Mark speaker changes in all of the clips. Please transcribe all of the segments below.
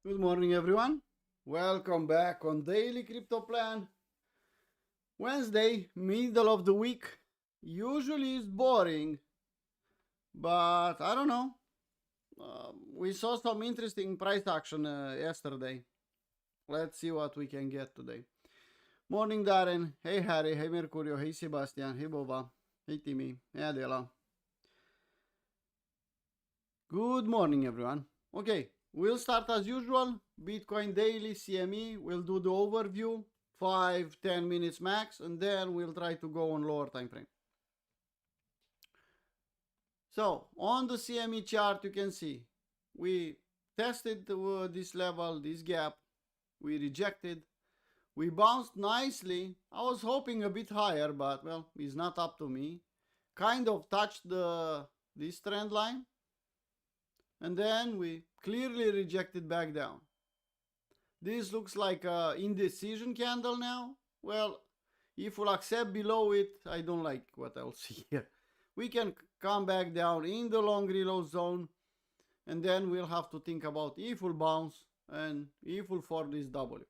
Speaker 1: Good morning, everyone. Welcome back on Daily Crypto Plan. Wednesday, middle of the week, usually is boring, but I don't know. We saw some interesting price action yesterday. Let's see what we can get today. Morning, Darren. Hey, Harry. Hey, Mercurio. Hey, Sebastian. Hey, Boba. Hey, Timmy. Hey, Adela. Good morning, everyone. Okay, we'll start as usual. Bitcoin Daily, CME. We'll do the overview, 5-10 minutes max, and then we'll try to go on lower time frame. So on the CME chart, you can see we tested this level, this gap. We rejected. We bounced nicely. I was hoping a bit higher, but well, it's not up to me. Kind of touched this trend line. And then we clearly rejected back down. This looks like an indecision candle now. Well, if we'll accept below it, I don't like what I'll see here. We can come back down in the long reload zone, and then we'll have to think about if we'll bounce and if we'll form this W.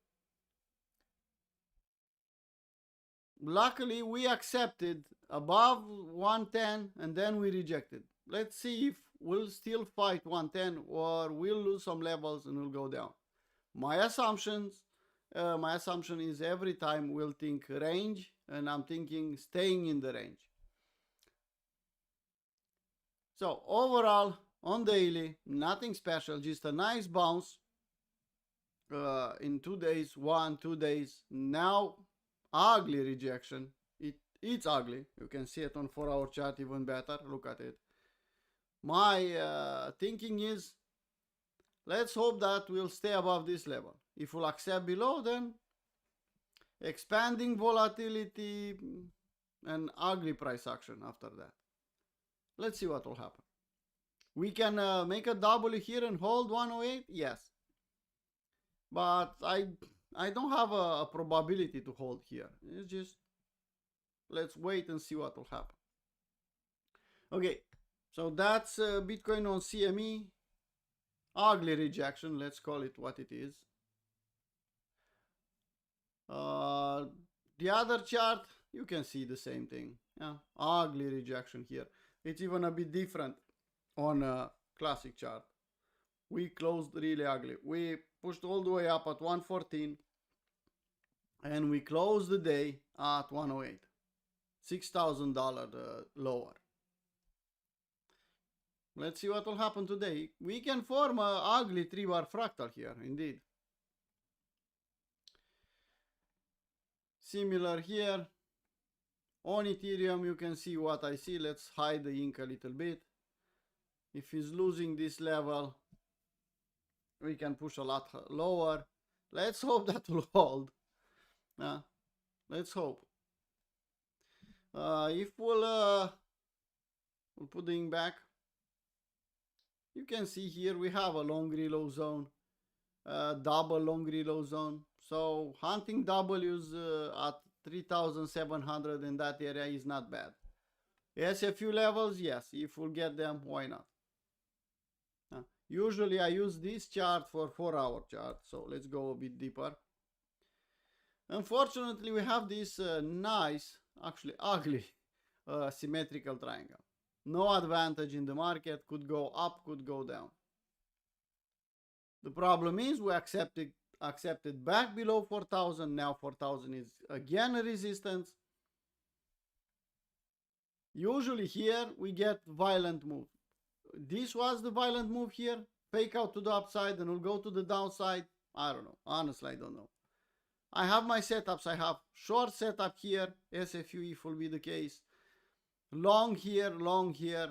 Speaker 1: Luckily, we accepted above 110 and then we rejected. Let's see if we'll still fight 110 or we'll lose some levels and we'll go down. My assumption is every time we'll think range, and I'm thinking staying in the range. So overall, on daily, nothing special, just a nice bounce in 2 days, 2 days. Now, ugly rejection. It's ugly. You can see it on 4-hour chart even better. Look at it. My thinking is, let's hope that we'll stay above this level. If we'll accept below, then expanding volatility and ugly price action after that. Let's see what will happen. We can make a W here and hold 108? Yes. But I don't have a probability to hold here. It's just, let's wait and see what will happen. Okay, so that's Bitcoin on CME. Ugly rejection, let's call it what it is. The other chart, you can see the same thing. Yeah, ugly rejection here. It's even a bit different on a classic chart. We closed really ugly. We pushed all the way up at 114 and we closed the day at 108. $6,000 lower. Let's see what will happen today. We can form an ugly 3-bar fractal here, indeed. Similar here. On Ethereum, you can see what I see. Let's hide the ink a little bit. If he's losing this level, we can push a lot lower. Let's hope that will hold. Let's hope. If we'll put the ink back, you can see here we have a long reload zone, double long reload zone. So hunting W's at 3,700 in that area is not bad. Yes, a few levels, yes. If we'll get them, why not? Usually I use this chart for 4-hour chart, so let's go a bit deeper. Unfortunately, we have this nice, actually ugly, symmetrical triangle. No advantage in the market, could go up, could go down. The problem is we accepted back below 4,000. Now 4,000 is again a resistance. Usually here we get violent move. This was the violent move here. Fake out to the upside and we'll go to the downside. I don't know. Honestly, I don't know. I have my setups. I have short setup here. SFU if will be the case. Long here, long here.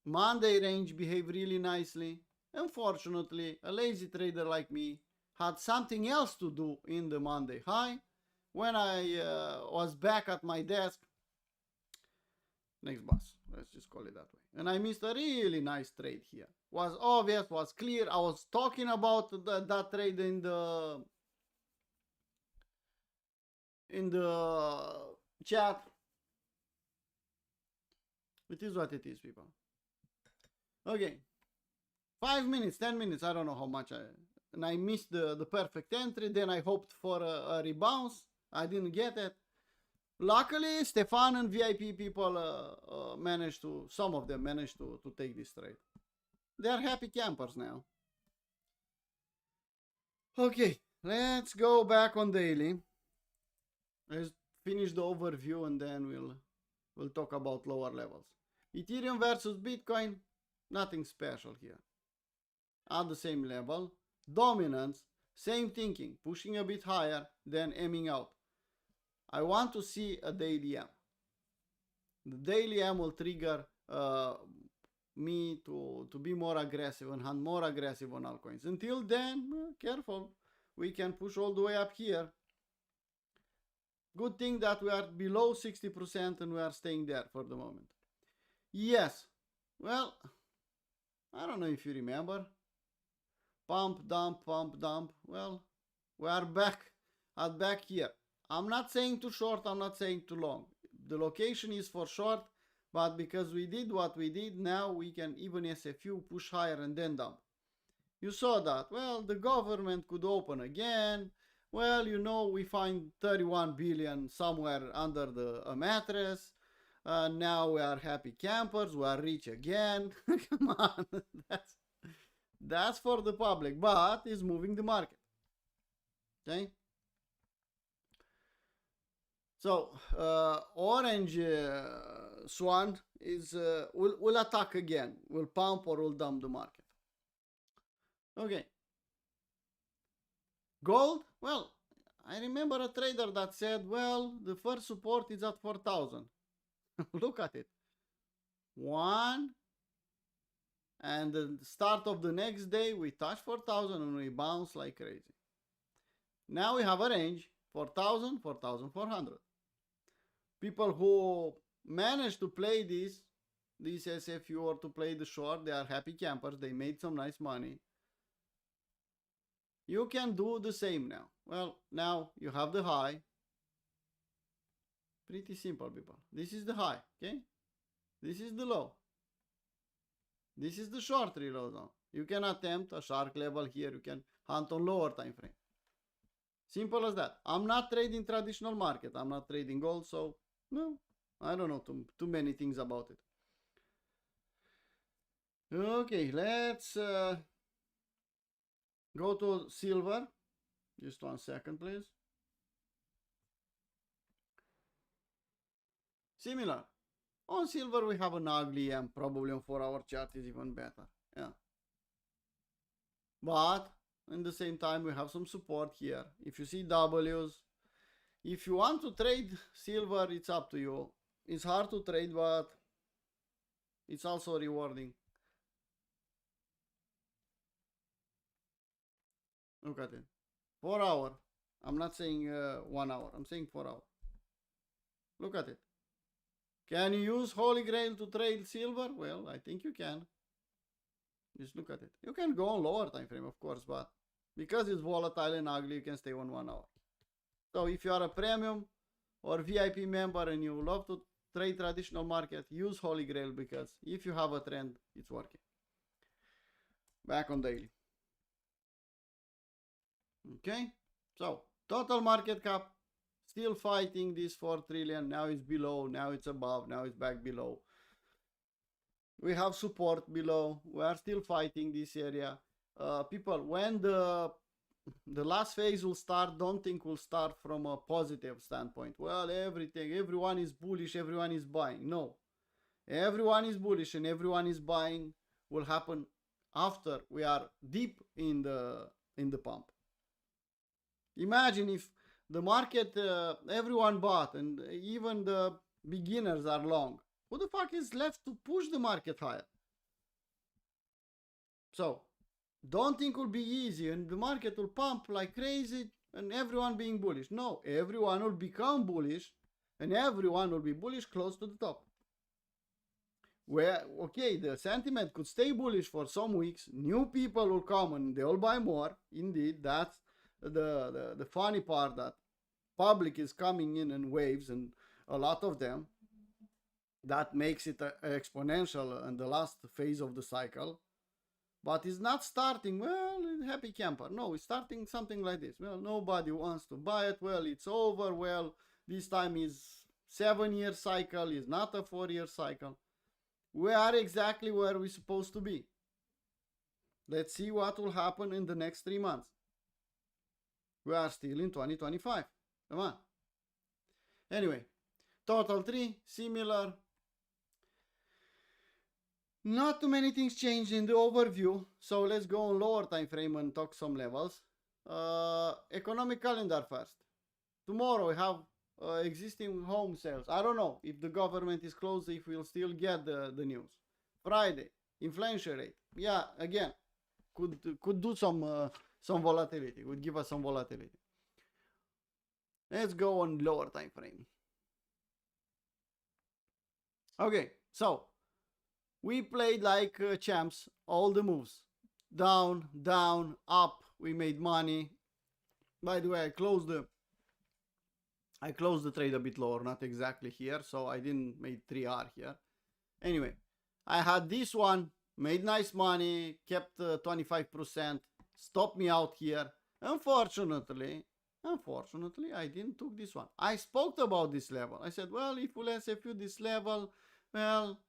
Speaker 1: Monday range behave really nicely. Unfortunately, a lazy trader like me had something else to do in the Monday high. When I was back at my desk, next bus, let's just call it that way. And I missed a really nice trade here. Was obvious, was clear. I was talking about that trade in the chat. It is what it is, people. Okay. 5 minutes, 10 minutes. I don't know how much and I missed the perfect entry. Then I hoped for a rebounce. I didn't get it. Luckily, Stefan and VIP people some of them managed to take this trade. They are happy campers now. Okay, let's go back on daily. Let's finish the overview and then we'll talk about lower levels. Ethereum versus Bitcoin, nothing special here. At the same level, dominance, same thinking, pushing a bit higher, then aiming out. I want to see a daily M. The daily M will trigger me to be more aggressive and hunt more aggressive on altcoins. Until then, careful. We can push all the way up here. Good thing that we are below 60% and we are staying there for the moment. Yes. Well, I don't know if you remember. Pump, dump, pump, dump. Well, we are back here. I'm not saying too short, I'm not saying too long. The location is for short, but because we did what we did, now we can even SFU push higher and then dump. You saw that. Well, the government could open again. Well, you know, we find 31 billion somewhere under a mattress. Now we are happy campers. We are rich again. Come on. That's for the public, but it's moving the market. Okay? So, orange swan is will attack again. Will pump or will dump the market. Okay. Gold, well, I remember a trader that said, well, the first support is at 4,000. Look at it. One, and the start of the next day, we touch 4,000 and we bounce like crazy. Now we have a range, 4,000, 4,400. People who manage to play this SFU or to play the short, they are happy campers. They made some nice money. You can do the same now. Well, now you have the high. Pretty simple, people. This is the high, okay? This is the low. This is the short reload zone. You can attempt a shark level here. You can hunt on lower time frame. Simple as that. I'm not trading traditional market. I'm not trading gold, so no, I don't know too many things about it. Okay, let's go to silver. Just 1 second, please. Similar. On silver, we have an ugly M. Probably on 4-hour chart is even better. Yeah. But in the same time, we have some support here. If you see W's, if you want to trade silver, it's up to you. It's hard to trade, but it's also rewarding. Look at it. 4 hour. I'm not saying 1 hour. I'm saying 4 hour. Look at it. Can you use Holy Grail to trade silver? Well, I think you can. Just look at it. You can go on lower time frame, of course, but because it's volatile and ugly, you can stay on 1 hour. So if you are a premium or VIP member and you love to trade traditional market, use Holy Grail, because if you have a trend, it's working. Back on daily. Okay, so total market cap still fighting this 4 trillion. Now it's below, now it's above, now it's back below. We have support below. We are still fighting this area. People, when the last phase will start, don't think we'll start from a positive standpoint. Well, everyone is bullish, everyone is buying. No, everyone is bullish and everyone is buying will happen after we are deep in the pump. Imagine if the market, everyone bought and even the beginners are long. Who the fuck is left to push the market higher? So, don't think it will be easy and the market will pump like crazy and everyone being bullish. No, everyone will become bullish and everyone will be bullish close to the top. Where, okay, the sentiment could stay bullish for some weeks. New people will come and they'll buy more. Indeed, that's the funny part, that public is coming in waves and a lot of them. That makes it exponential in the last phase of the cycle. But it's not starting, well, happy camper. No, it's starting something like this. Well, nobody wants to buy it. Well, it's over. Well, this time is 7-year cycle, is not a 4-year cycle. We are exactly where we're supposed to be. Let's see what will happen in the next 3 months. We are still in 2025. Come on. Anyway, total 3, similar. Not too many things changed in the overview, so let's go on lower time frame and talk some levels. Economic calendar first. Tomorrow we have existing home sales. I don't know if the government is closed, if we'll still get the news. Friday, inflation rate. Yeah, again, could do some volatility. Would give us some volatility. Let's go on lower time frame. Okay, so we played like champs, all the moves. Down, down, up, we made money. By the way, I closed the trade a bit lower, not exactly here, so I didn't make 3R here. Anyway, I had this one, made nice money, kept 25%, stopped me out here. Unfortunately, I didn't took this one. I spoke about this level. I said, well, if we'll SFU this level, well,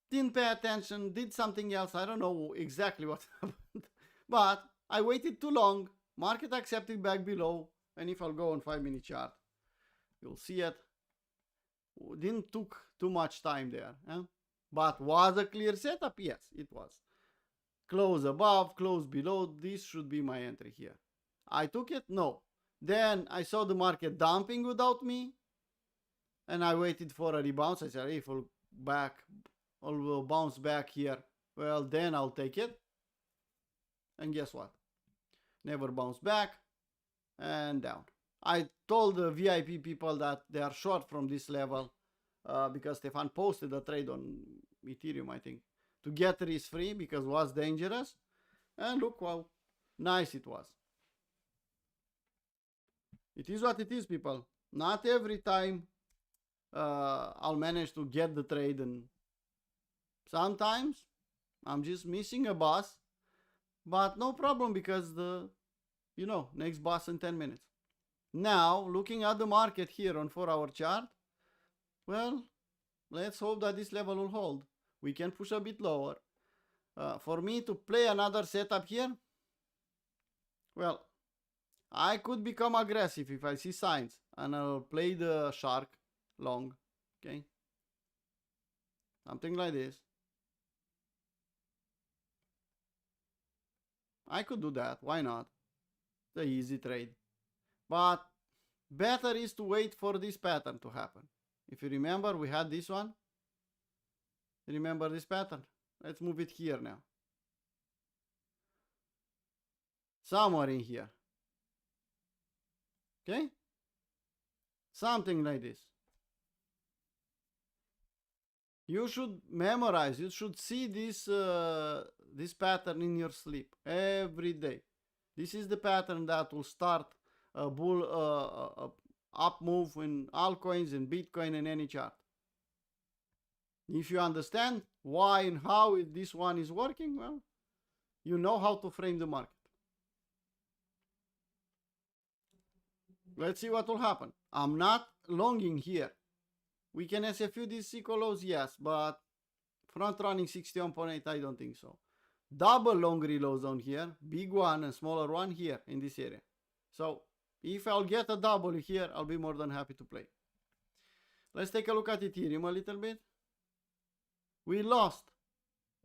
Speaker 1: didn't pay attention, did something else. I don't know exactly what happened. But I waited too long. Market accepted back below. And if I'll go on 5-minute chart, you'll see it. Didn't took too much time there. But was a clear setup? Yes, it was. Close above, close below. This should be my entry here. I took it? No. Then I saw the market dumping without me. And I waited for a rebound. I said, if I'll bounce back here, well, then I'll take it. And guess what? Never bounced back and down. I told the VIP people that they are short from this level because Stefan posted a trade on Ethereum, I think, to get risk free because it was dangerous. And look how nice it was. It is what it is, people. Not every time I'll manage to get the trade, and sometimes I'm just missing a boss, but no problem because next boss in 10 minutes. Now, looking at the market here on 4-hour chart, well, let's hope that this level will hold. We can push a bit lower. For me to play another setup here, well, I could become aggressive if I see signs, and I'll play the shark long, okay? Something like this. I could do that, why not? The easy trade. But better is to wait for this pattern to happen. If you remember, we had this one. Remember this pattern? Let's move it here now. Somewhere in here. Okay? Something like this. You should memorize, you should see this pattern in your sleep every day. This is the pattern that will start a bull up move in altcoins and Bitcoin and any chart. If you understand why and how this one is working, well, you know how to frame the market. Let's see what will happen. I'm not longing here. We can SFU these equal lows, yes, but front running 61.8, I don't think so. Double long reload zone here, big one and smaller one here in this area. So if I'll get a double here, I'll be more than happy to play. Let's take a look at Ethereum a little bit. We lost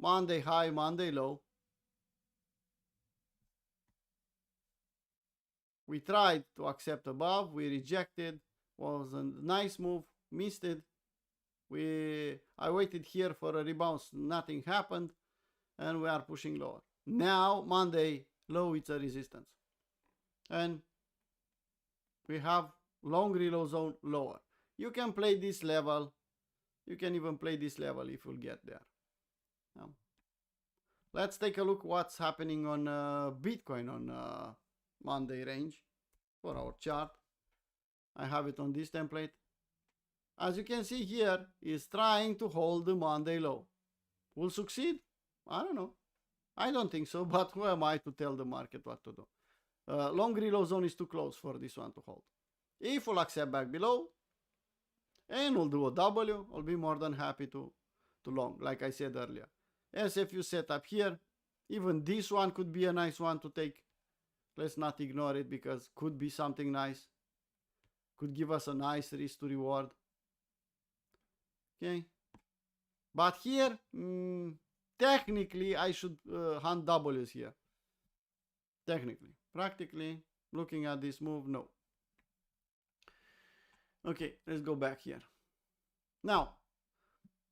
Speaker 1: Monday high, Monday low. We tried to accept above, we rejected, was a nice move, missed it. I waited here for a rebound, nothing happened, and we are pushing lower. Now, Monday low, it's a resistance. And we have long reload zone lower. You can play this level. You can even play this level if you'll get there. Let's take a look what's happening on Bitcoin on Monday range for our chart. I have it on this template. As you can see here, is trying to hold the Monday low. Will succeed? I don't know. I don't think so, but who am I to tell the market what to do? Long reload zone is too close for this one to hold. If we'll accept back below and we'll do a W, I'll be more than happy to long, like I said earlier. SFU setup here. Even this one could be a nice one to take. Let's not ignore it because could be something nice. Could give us a nice risk to reward. Okay. But here, technically, I should hunt W's here. Technically. Practically, looking at this move, no. Okay, let's go back here. Now,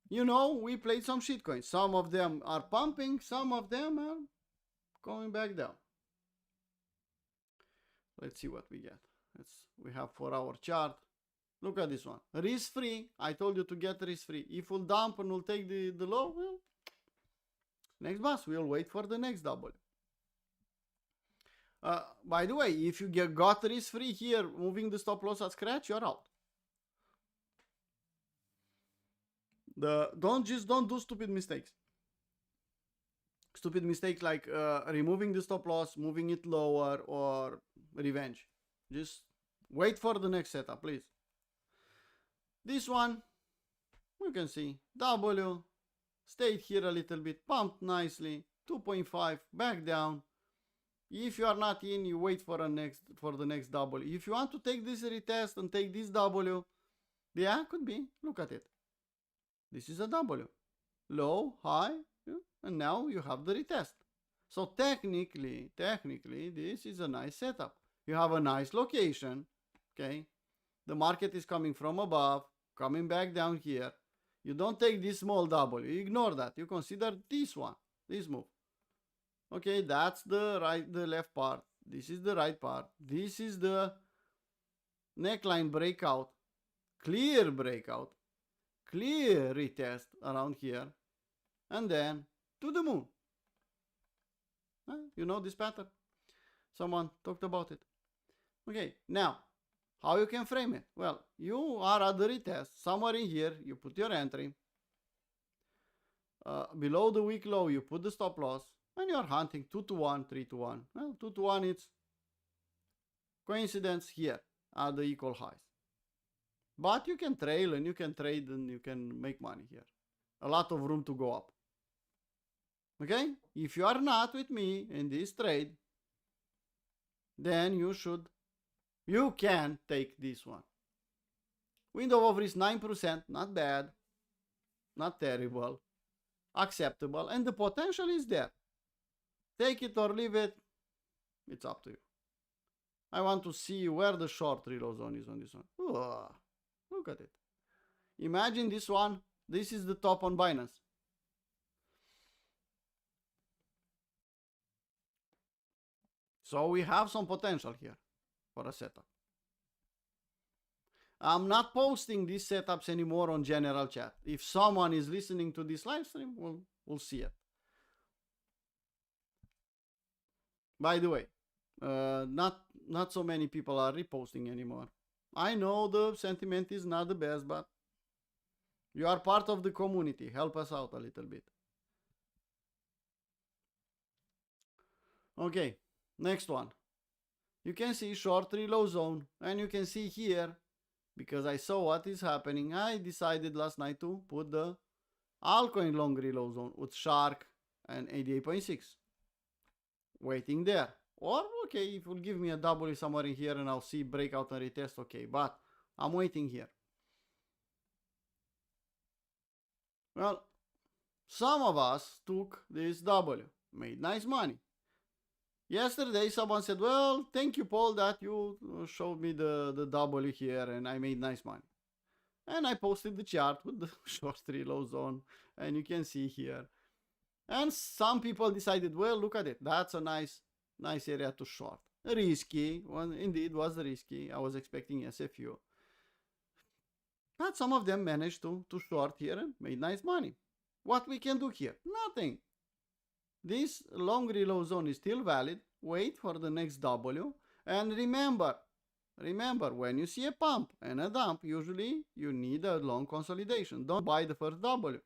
Speaker 1: you know, we played some shitcoins. Some of them are pumping, some of them are going back down. Let's see what we get. We have 4-hour chart. Look at this one. Risk free. I told you to get risk free. If we'll dump and we'll take the low, well, next bus. We'll wait for the next double. By the way, if you got risk free here, moving the stop loss at scratch, you're out. Don't do stupid mistakes. Stupid mistakes like removing the stop loss, moving it lower, or revenge. Just wait for the next setup, please. This one, you can see W stayed here a little bit, pumped nicely, 2.5, back down. If you are not in, you wait for the next W. If you want to take this retest and take this W, yeah, could be. Look at it. This is a W. Low, high, yeah, and now you have the retest. So technically, this is a nice setup. You have a nice location, okay? The market is coming from above, coming back down here. You don't take this small W. You ignore that. You consider this one, this move. Okay, that's the left part. This is the right part. This is the neckline breakout, clear breakout, clear retest around here, and then to the moon. You know this pattern? Someone talked about it. Okay, now, how you can frame it? Well, you are at the retest. Somewhere in here, you put your entry. Below the week low, you put the stop loss. And you're hunting 2 to 1, 3 to 1. Well, 2 to 1, it's coincidence here at the equal highs. But you can trail and you can trade and you can make money here. A lot of room to go up. Okay? If you are not with me in this trade, then you can take this one. Window of risk 9%, not bad, not terrible, acceptable, and the potential is there. Take it or leave it, it's up to you. I want to see where the short reload zone is on this one. Ooh, look at it. Imagine this one. This is the top on Binance. So we have some potential here for a setup. I'm not posting these setups anymore on general chat. If someone is listening to this live stream, we'll see it. By the way, not so many people are reposting anymore. I know the sentiment is not the best, but you are part of the community. Help us out a little bit. Okay, next one. You can see short reload zone, and you can see here, because I saw what is happening, I decided last night to put the altcoin long reload zone with Shark and 88.6. Waiting there. Or, okay, if it will give me a W somewhere in here and I'll see breakout and retest, okay, but I'm waiting here. Well, some of us took this W, made nice money. Yesterday, someone said, well, thank you, Paul, that you showed me the W here and I made nice money. And I posted the chart with the short reload zone, and you can see here. And some people decided, well, look at it. That's a nice area to short. Risky. Well, indeed, was risky. I was expecting SFU. But some of them managed to short here and made nice money. What we can do here? Nothing. This long reload zone is still valid. Wait for the next W. And remember, when you see a pump and a dump, usually you need a long consolidation. Don't buy the first W.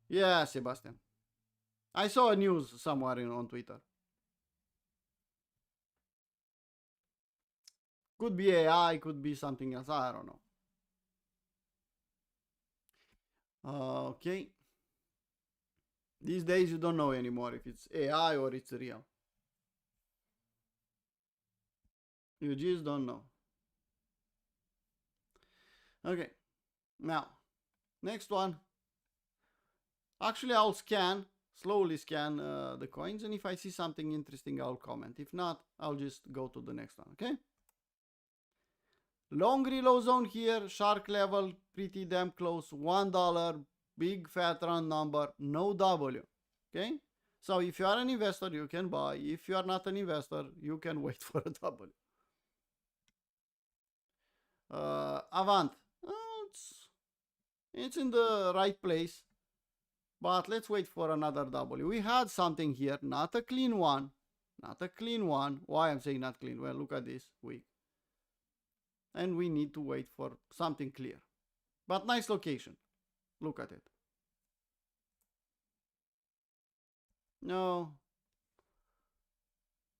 Speaker 1: Yeah, Sebastian. I saw a news somewhere on Twitter. Could be AI, could be something else. I don't know. Okay. These days you don't know anymore if it's AI or it's real. You just don't know. Okay. Now, next one. Actually, I'll slowly scan the coins, and if I see something interesting, I'll comment. If not, I'll just go to the next one, okay? Long reload zone here, shark level, pretty damn close, $1, big fat round number, no W, okay? So if you are an investor, you can buy. If you are not an investor, you can wait for a W. Avant, it's in the right place. But let's wait for another W. We had something here, not a clean one. Not a clean one. Why I'm saying not clean? Well, look at this, weak. And we need to wait for something clear. But nice location. Look at it. No.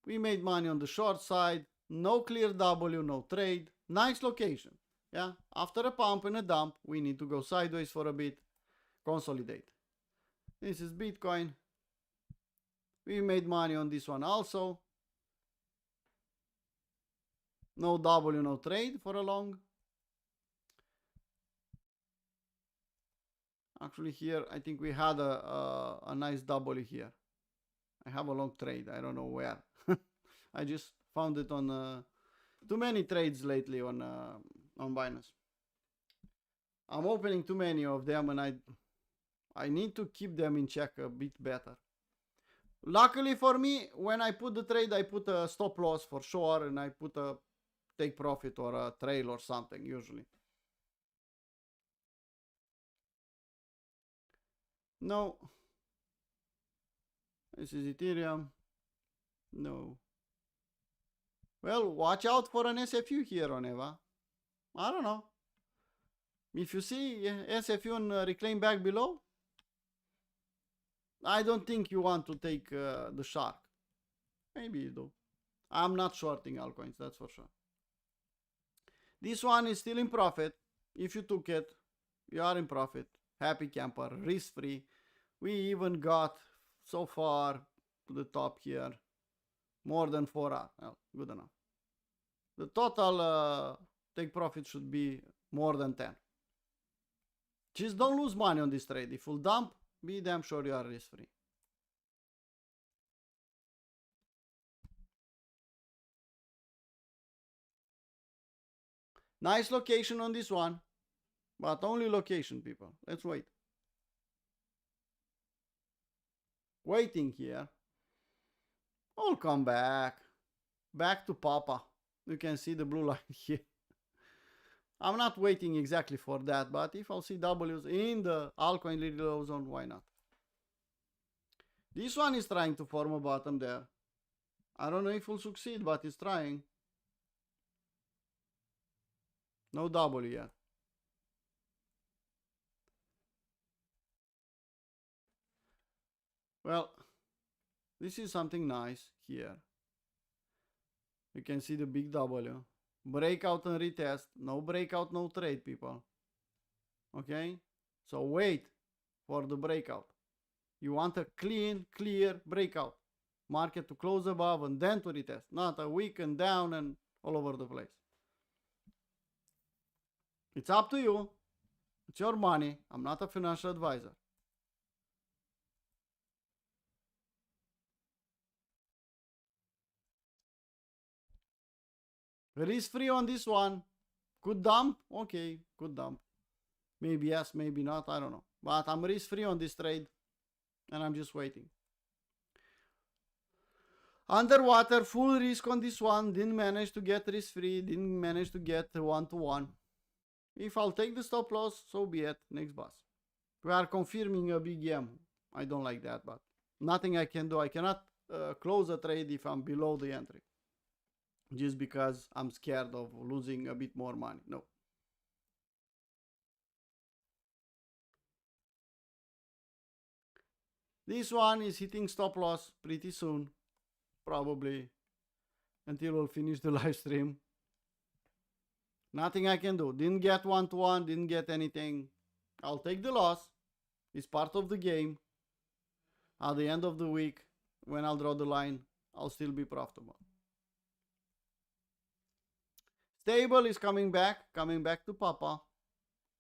Speaker 1: We made money on the short side. No clear W, no trade. Nice location. Yeah. After a pump and a dump, we need to go sideways for a bit. Consolidate. This is Bitcoin. We made money on this one also. No W, no trade for a long. Actually here, I think we had a nice W here. I have a long trade. I don't know where. I just found it on too many trades lately on Binance. I'm opening too many of them and I need to keep them in check a bit better. Luckily for me, when I put the trade, I put a stop loss for sure and I put a take profit or a trail or something usually. No. This is Ethereum. No. Well, watch out for an SFU here on EVA. I don't know. If you see SFU and reclaim back below, I don't think you want to take the shark. Maybe you do. I'm not shorting altcoins, that's for sure. This one is still in profit. If you took it, you are in profit. Happy camper, risk free. We even got so far to the top here more than 4 hours. Well, good enough. The total take profit should be more than 10. Just don't lose money on this trade. If you dump, be damn sure you are risk free. Nice location on this one, but only location, people. Let's wait. Waiting here. I'll come back. Back to Papa. You can see the blue line here. I'm not waiting exactly for that, but if I'll see W's in the altcoin reload zone, why not? This one is trying to form a bottom there. I don't know if we'll succeed, but it's trying. No W yet. Well, this is something nice here. You can see the big W. Breakout and retest. No breakout, no trade, people. Okay? So wait for the breakout. You want a clean, clear breakout. Market to close above and then to retest. Not a week and down and all over the place. It's up to you. It's your money. I'm not a financial advisor. Risk free on this one. Could dump? Okay, could dump. Maybe yes, maybe not. I don't know. But I'm risk free on this trade. And I'm just waiting. Underwater, full risk on this one. Didn't manage to get risk free. Didn't manage to get 1-to-1. If I'll take the stop loss, so be it. Next boss. We are confirming a big M. I don't like that, but nothing I can do. I cannot close a trade if I'm below the entry. Just because I'm scared of losing a bit more money. No. This one is hitting stop loss pretty soon, probably until we'll finish the live stream. Nothing I can do. Didn't get 1-to-1, didn't get anything. I'll take the loss. It's part of the game. At the end of the week, when I'll draw the line, I'll still be profitable. Stable is coming back to Papa.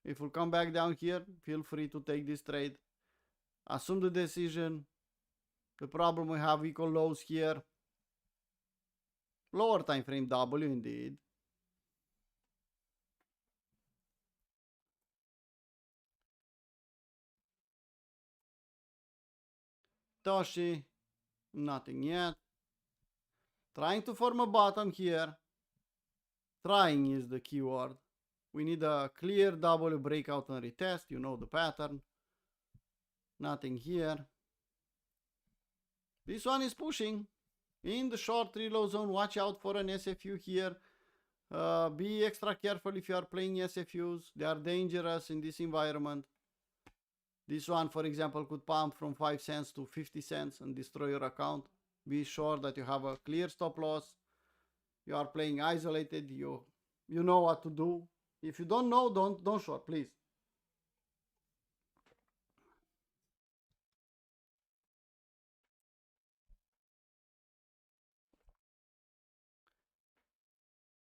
Speaker 1: If we'll come back down here, feel free to take this trade. Assume the decision. The problem we have equal lows here. Lower time frame W indeed. Toshi, nothing yet. Trying to form a bottom here. Trying is the keyword. We need a clear W breakout and retest. You know the pattern. Nothing here. This one is pushing in the short 3 low zone. Watch out for an SFU here. Be extra careful if you are playing SFUs. They are dangerous in this environment. This one, for example, could pump from 5 cents to 50 cents and destroy your account. Be sure that you have a clear stop loss. You are playing isolated. You know what to do. If you don't know, don't short, please.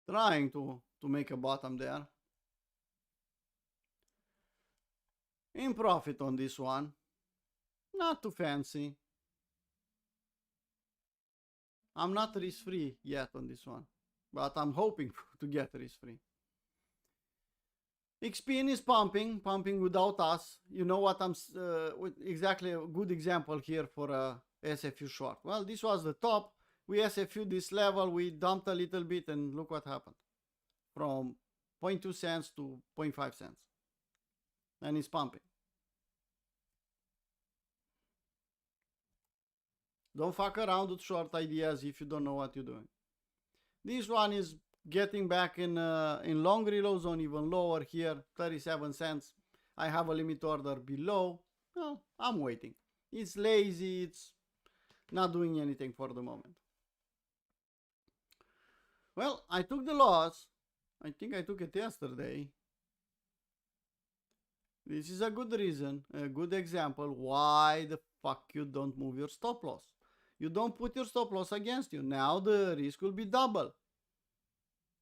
Speaker 1: Trying to make a bottom there. In profit on this one. Not too fancy. I'm not risk-free yet on this one, but I'm hoping to get risk-free. XPN is pumping without us. You know what I'm exactly a good example here for a SFU short. Well, this was the top. We SFU this level, we dumped a little bit, and look what happened. From 0.2 cents to 0.5 cents. And it's pumping. Don't fuck around with short ideas if you don't know what you're doing. This one is getting back in long reload zone, even lower here, 37 cents. I have a limit order below. Well, I'm waiting. It's lazy, it's not doing anything for the moment. Well, I took the loss. I think I took it yesterday. This is a good reason, a good example why the fuck you don't move your stop loss. You don't put your stop loss against you. Now the risk will be double.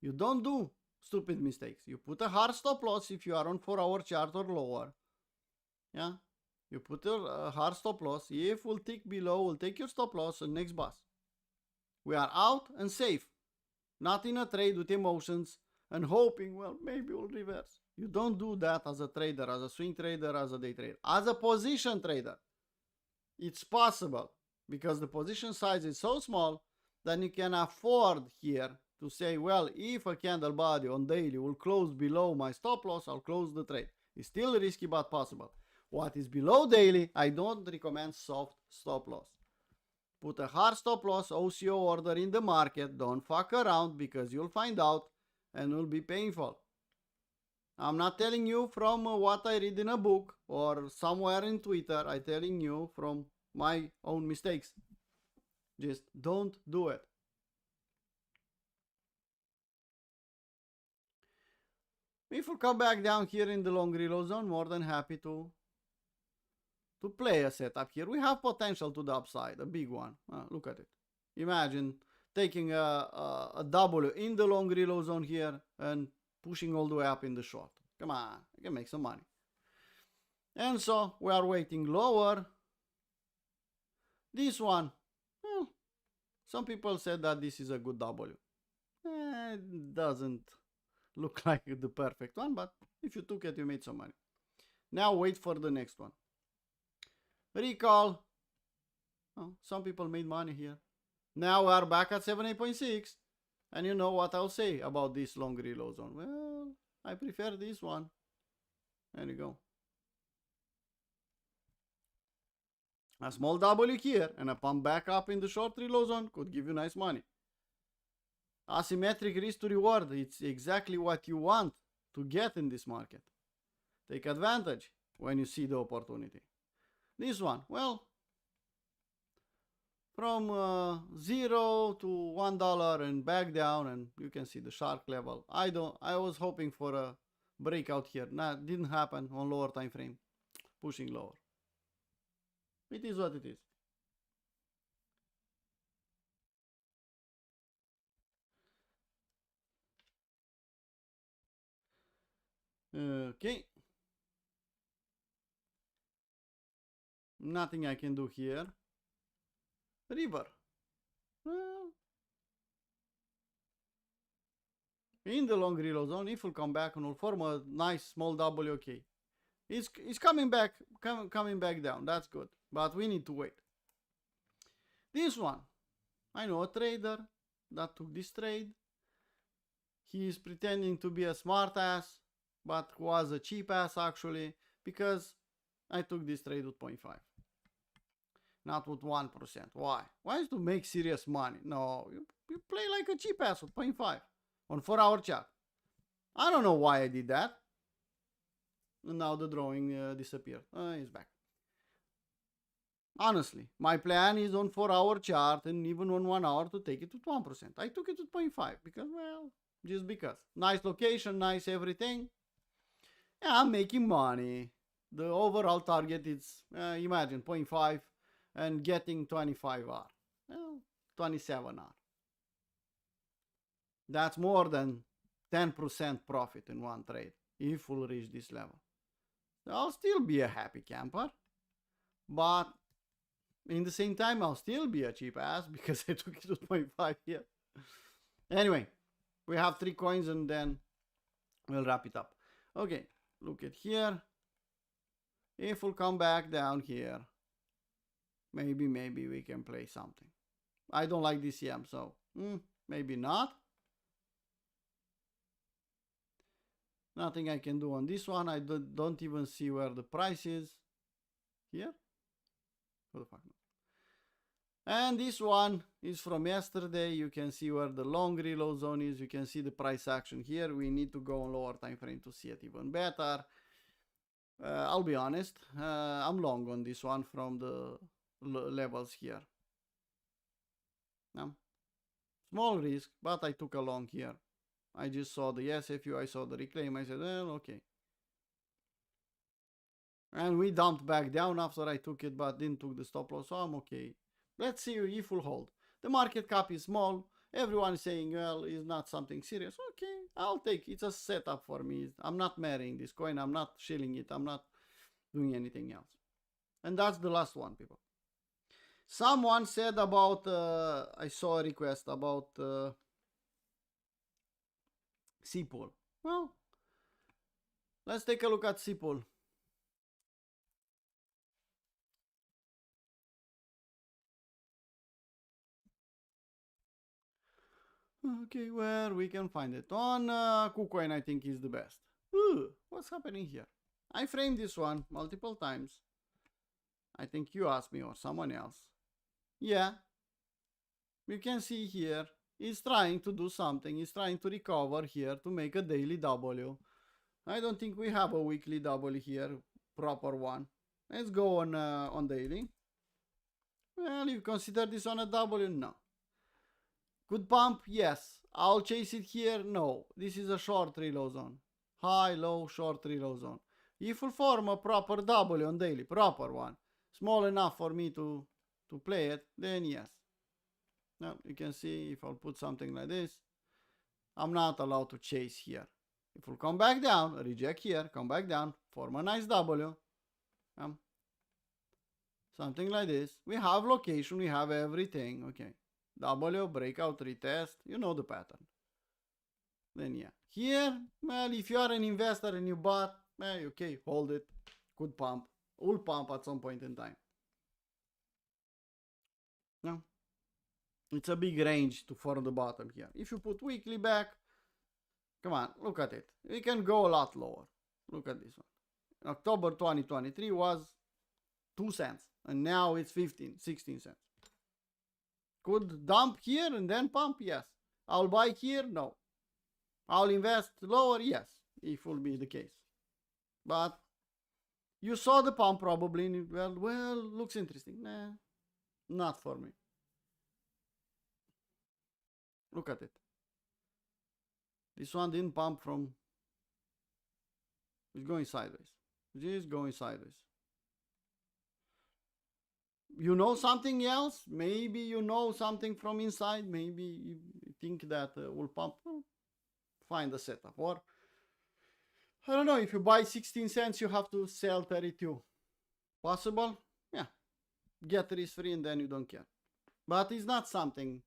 Speaker 1: You don't do stupid mistakes. You put a hard stop loss if you are on 4-hour chart or lower. Yeah. You put a hard stop loss. If we'll tick below, we'll take your stop loss and next bus. We are out and safe. Not in a trade with emotions and hoping, well, maybe we'll reverse. You don't do that as a trader, as a swing trader, as a day trader. As a position trader, it's possible because the position size is so small that you can afford here to say, well, if a candle body on daily will close below my stop loss, I'll close the trade. It's still risky but possible. What is below daily, I don't recommend soft stop loss. Put a hard stop loss OCO order in the market. Don't fuck around because you'll find out and it will be painful. I'm not telling you from what I read in a book or somewhere in Twitter. I'm telling you from my own mistakes. Just don't do it. If we come back down here in the long reload zone, more than happy to play a setup here. We have potential to the upside, a big one. Look at it. Imagine taking a W in the long reload zone here and pushing all the way up in the short. Come on, I can make some money. And so we are waiting lower. This one, well, some people said that this is a good W. It doesn't look like the perfect one, but if you took it, you made some money. Now wait for the next one. Recall. Oh, some people made money here. Now we are back at 78.6. And you know what I'll say about this long reload zone. Well, I prefer this one. There you go. A small W here and a pump back up in the short reload zone could give you nice money. Asymmetric risk to reward. It's exactly what you want to get in this market. Take advantage when you see the opportunity. This one, well, from $0 to $1 and back down, and you can see the shark level. I was hoping for a breakout here. Didn't happen on lower time frame, pushing lower. It is what it is. Okay. Nothing I can do here. River. Well, in the long reload zone, if we'll come back and we'll form a nice small W, okay. It's coming back, coming back down. That's good, but we need to wait. This one, I know a trader that took this trade. He is pretending to be a smart ass, but was a cheap ass actually, because I took this trade with 0.5. Not with 1%. Why? Why is to make serious money? No, you play like a cheap ass with 0.5 on 4-hour chart. I don't know why I did that. And now the drawing disappeared. It's back. Honestly, my plan is on 4-hour chart and even on 1 hour to take it to 1%. I took it to 0.5 because, well, just because. Nice location, nice everything. Yeah, I'm making money. The overall target is, imagine, 0.5 and getting 25R. Well, 27R. That's more than 10% profit in one trade if we'll reach this level. I'll still be a happy camper, but in the same time, I'll still be a cheap ass because I took it to 0.5 here. Anyway, we have 3 coins and then we'll wrap it up. Okay, look at here. If we'll come back down here, maybe we can play something. I don't like DCM, so maybe not. Nothing I can do on this one. I don't even see where the price is. Here? What the fuck? And this one is from yesterday. You can see where the long reload zone is. You can see the price action here. We need to go on lower time frame to see it even better. I'll be honest. I'm long on this one from the levels here. Small risk, but I took a long here. I just saw the SFU, I saw the reclaim, I said, well, okay. And we dumped back down after I took it, but didn't took the stop loss, so I'm okay. Let's see if we'll hold. The market cap is small. Everyone is saying, well, it's not something serious. Okay, I'll take it. It's a setup for me. I'm not marrying this coin. I'm not shilling it. I'm not doing anything else. And that's the last one, people. Someone said about, I saw a request about C-Pool. Well, let's take a look at C-Pool. Okay, where we can find it. On KuCoin, I think is the best. Ooh, what's happening here? I framed this one multiple times. I think you asked me or someone else. Yeah, you can see here, it's trying to do something. It's trying to recover here to make a daily W. I don't think we have a weekly W here, proper one. Let's go on daily. Well, you consider this on a W? No. Good pump? Yes. I'll chase it here? No. This is a short reload zone. High, low, short reload zone. If we form a proper W on daily, proper one, small enough for me to play it, then yes. Now you can see if I'll put something like this, I'm not allowed to chase here. If we'll come back down, reject here, come back down, form a nice W. Something like this. We have location, we have everything. Okay. W, breakout, retest. You know the pattern. Then yeah. Here, well, if you are an investor and you bought, well, okay, hold it. Good pump. Will pump at some point in time. No. It's a big range to form the bottom here. If you put weekly back, come on, look at it. We can go a lot lower. Look at this one. October 2023 was 2 cents. And now it's 16 cents. Could dump here and then pump? Yes. I'll buy here? No. I'll invest lower? Yes. If will be the case. But you saw the pump probably. Well, looks interesting. Nah, not for me. Look at it. This one didn't pump from. It's going sideways. It is going sideways. You know something else? Maybe you know something from inside. Maybe you think that will pump. Well, find a setup. Or I don't know. If you buy 16 cents, you have to sell 32. Possible? Yeah. Get risk free and then you don't care. But it's not something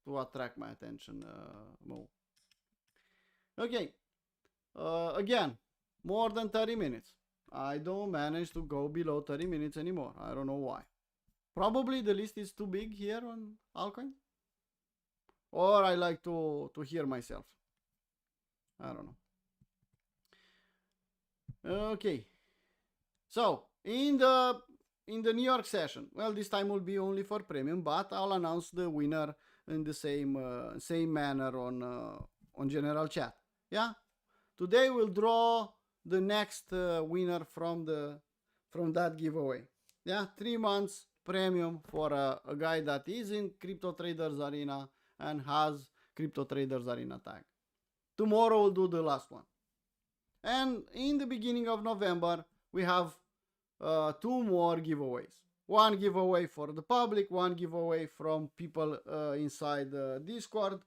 Speaker 1: to attract my attention more. Okay. Again, more than 30 minutes. I don't manage to go below 30 minutes anymore. I don't know why. Probably the list is too big here on altcoin. Or I like to hear myself. I don't know. Okay. So, in the New York session, well, this time will be only for premium, but I'll announce the winner in the same manner on general chat. Yeah. Today we'll draw the next winner from that giveaway. Yeah, 3 months premium for a guy that is in Crypto Traders Arena and has Crypto Traders Arena tag. Tomorrow we'll do the last one. And in the beginning of November, we have 2 more giveaways. One giveaway for the public, one giveaway from people inside Discord.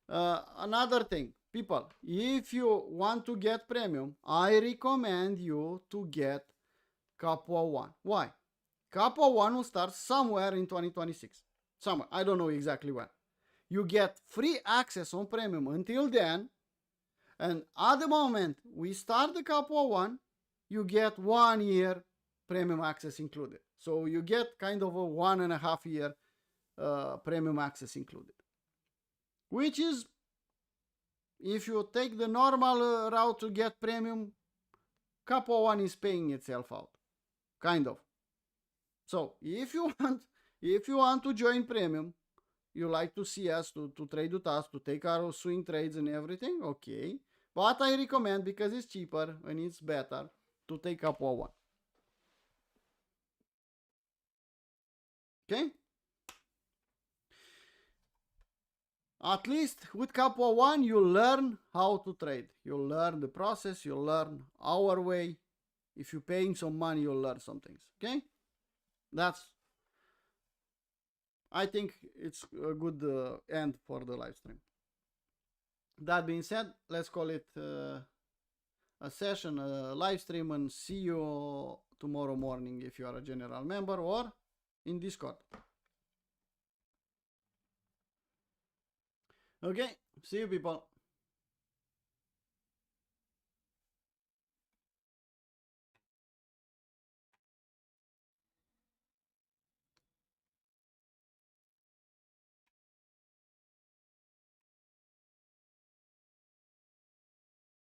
Speaker 1: Another thing, people, if you want to get premium, I recommend you to get Capua 1. Why? Capua 1 will start somewhere in 2026. Somewhere. I don't know exactly when. You get free access on premium until then. And at the moment we start the Capua 1, you get 1 year premium access included. So you get kind of a 1.5 year premium access included. Which is, if you take the normal route to get premium, Capua 1 is paying itself out. Kind of. So if you want to join premium, you like to see us, to trade with us, to take our swing trades and everything, okay. But I recommend, because it's cheaper and it's better, to take Capua 1. Okay? At least with Capua 1, you learn how to trade. You'll learn the process, you'll learn our way. If you're paying some money, you'll learn some things. Okay? I think it's a good end for the live stream. That being said, let's call it a session, a live stream, and see you tomorrow morning if you are a general member or in Discord. Okay, see you people.